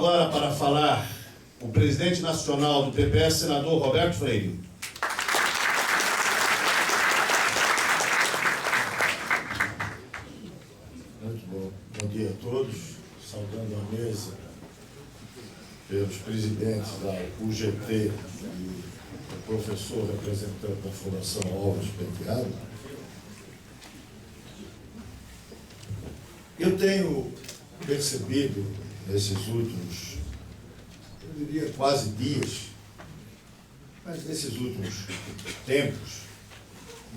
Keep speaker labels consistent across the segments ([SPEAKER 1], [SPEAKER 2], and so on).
[SPEAKER 1] agora para falar o presidente nacional do PPS, senador Roberto Freire.
[SPEAKER 2] Muito bom. Bom dia a todos. Saudando a mesa, pelos presidentes da UGT e o professor representante da Fundação Alves Penteado. Eu tenho percebido nesses últimos, eu diria quase dias, mas nesses últimos tempos,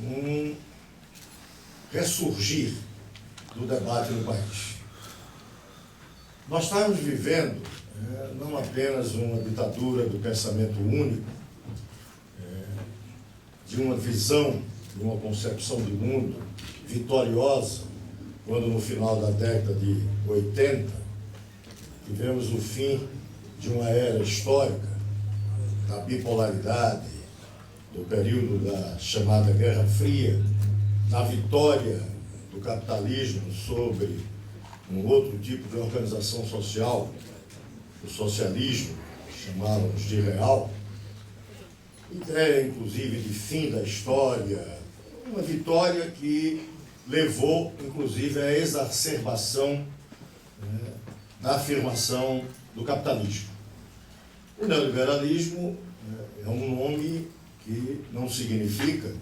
[SPEAKER 2] um ressurgir do debate no país. Nós estamos vivendo não apenas uma ditadura do pensamento único, de uma visão, de uma concepção de mundo vitoriosa, quando no final da década de 80 tivemos o fim de uma era histórica da bipolaridade, do período da chamada Guerra Fria, da vitória do capitalismo sobre um outro tipo de organização social, o socialismo, chamávamos de real, ideia inclusive de fim da história, uma vitória que levou inclusive à exacerbação da afirmação do capitalismo. O neoliberalismo é um nome que não significa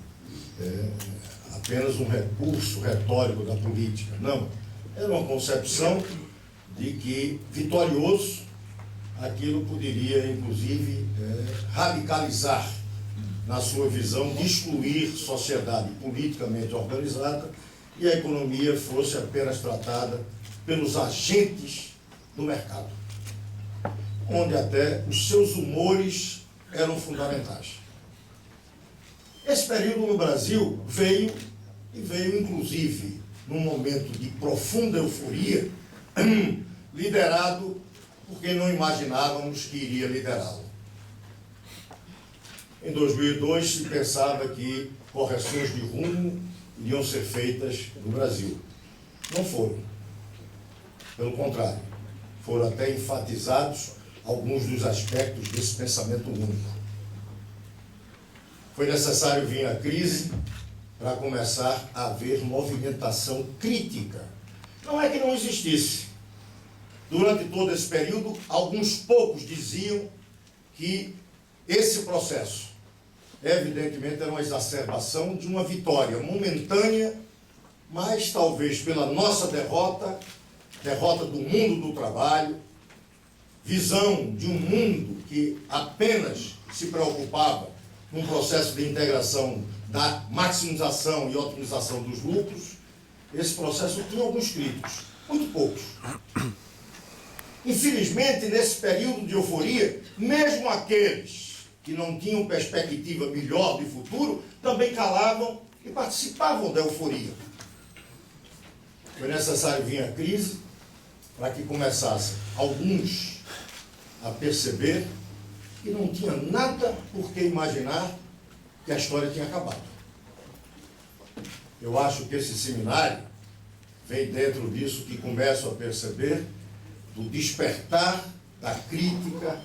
[SPEAKER 2] apenas um recurso retórico da política, não. Era uma concepção de que, vitorioso, aquilo poderia, inclusive, radicalizar na sua visão de excluir sociedade politicamente organizada e a economia fosse apenas tratada pelos agentes do mercado, onde até os seus humores eram fundamentais. Esse período no Brasil veio inclusive num momento de profunda euforia, liderado por quem não imaginávamos que iria liderá-lo. Em 2002 se pensava que correções de rumo iriam ser feitas no Brasil. Não foram. Pelo contrário, foram até enfatizados alguns dos aspectos desse pensamento único. Foi necessário vir a crise para começar a haver movimentação crítica. Não é que não existisse. Durante todo esse período, alguns poucos diziam que esse processo, evidentemente, era uma exacerbação de uma vitória momentânea, mas talvez pela nossa derrota do mundo do trabalho, visão de um mundo que apenas se preocupava com um processo de integração da maximização e otimização dos lucros. Esse processo tinha alguns críticos, muito poucos. Infelizmente, nesse período de euforia, mesmo aqueles que não tinham perspectiva melhor de futuro, também calavam e participavam da euforia. Foi necessário vir a crise para que começassem alguns a perceber que não tinha nada por que imaginar que a história tinha acabado. Eu acho que esse seminário vem dentro disso que começo a perceber do despertar da crítica,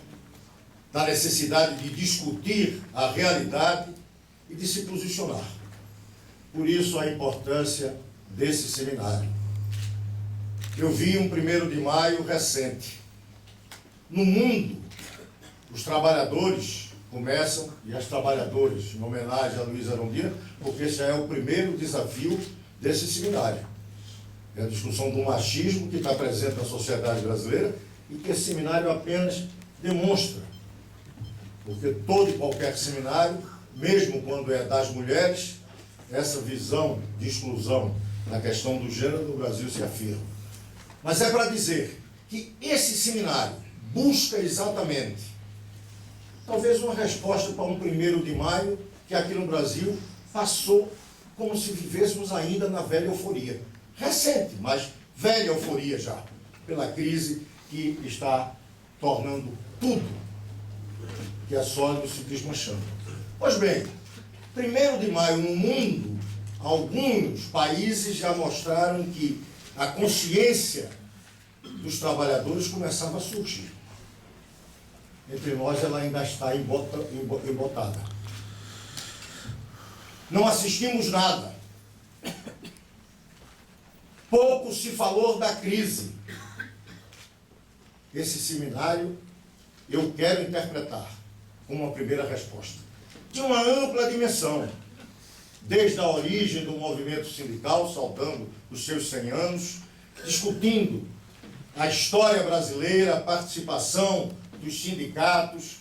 [SPEAKER 2] da necessidade de discutir a realidade e de se posicionar. Por isso a importância desse seminário. Eu vi um 1º de maio recente. No mundo, os trabalhadores começam, e as trabalhadoras, em homenagem a Luiz Arondina, porque esse já é o primeiro desafio desse seminário. É a discussão do machismo que está presente na sociedade brasileira e que esse seminário apenas demonstra. Porque todo e qualquer seminário, mesmo quando é das mulheres, essa visão de exclusão na questão do gênero no Brasil se afirma. Mas é para dizer que esse seminário busca exatamente talvez uma resposta para um 1º de maio que aqui no Brasil passou como se vivêssemos ainda na velha euforia. Recente, mas velha euforia já, pela crise que está tornando tudo que é sólido se desmanchando. Pois bem, 1º de maio no mundo, alguns países já mostraram que a consciência dos trabalhadores começava a surgir. entre nós ela ainda está embotada. Não assistimos nada. Pouco se falou da crise. Esse seminário eu quero interpretar como uma primeira resposta de uma ampla dimensão, desde a origem do movimento sindical, saudando os seus 100 anos, discutindo a história brasileira, a participação dos sindicatos.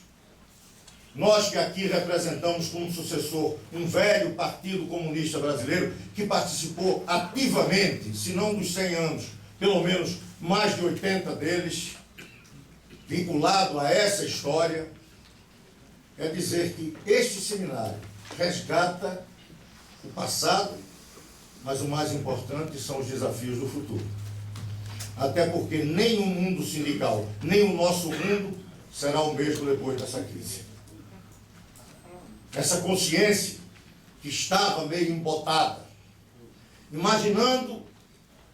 [SPEAKER 2] Nós que aqui representamos como sucessor um velho Partido Comunista Brasileiro que participou ativamente, se não dos 100 anos, pelo menos mais de 80 deles, vinculado a essa história, é dizer que este seminário resgata o passado, mas o mais importante são os desafios do futuro. Até porque nem o mundo sindical, nem o nosso mundo será o mesmo depois dessa crise. Essa consciência que estava meio embotada, imaginando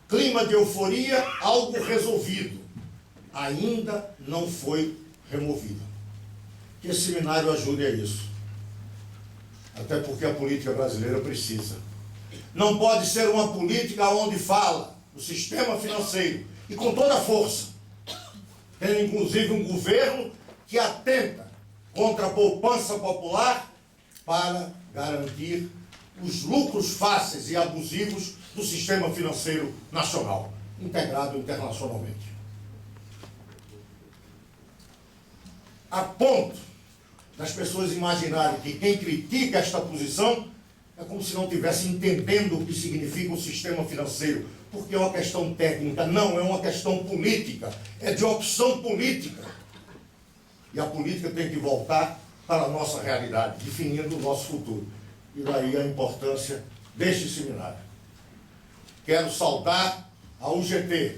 [SPEAKER 2] clima de euforia, algo resolvido, ainda não foi removida. Que esse seminário ajude a isso. Até porque a política brasileira precisa. Não pode ser uma política onde fala o sistema financeiro, e com toda a força, tendo inclusive um governo que atenta contra a poupança popular para garantir os lucros fáceis e abusivos do sistema financeiro nacional, integrado internacionalmente. A ponto das pessoas imaginarem que quem critica esta posição é como se não estivesse entendendo o que significa o sistema financeiro, porque é uma questão técnica, não, é uma questão política, é de opção política. E a política tem que voltar para a nossa realidade, definindo o nosso futuro. E daí a importância deste seminário. Quero saudar a UGT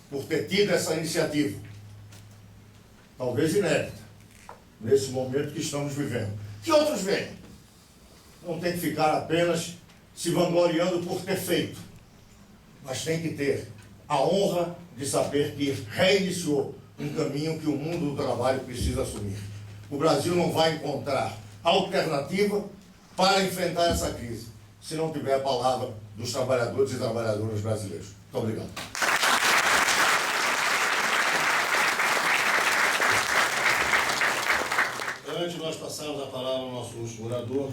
[SPEAKER 2] por ter tido essa iniciativa, talvez inédita, nesse momento que estamos vivendo. Que outros venham. Não tem que ficar apenas se vangloriando por ter feito, mas tem que ter a honra de saber que reiniciou um caminho que o mundo do trabalho precisa assumir. O Brasil não vai encontrar alternativa para enfrentar essa crise se não tiver a palavra dos trabalhadores e trabalhadoras brasileiros. Muito obrigado.
[SPEAKER 1] Antes de nós passarmos a palavra ao nosso último orador,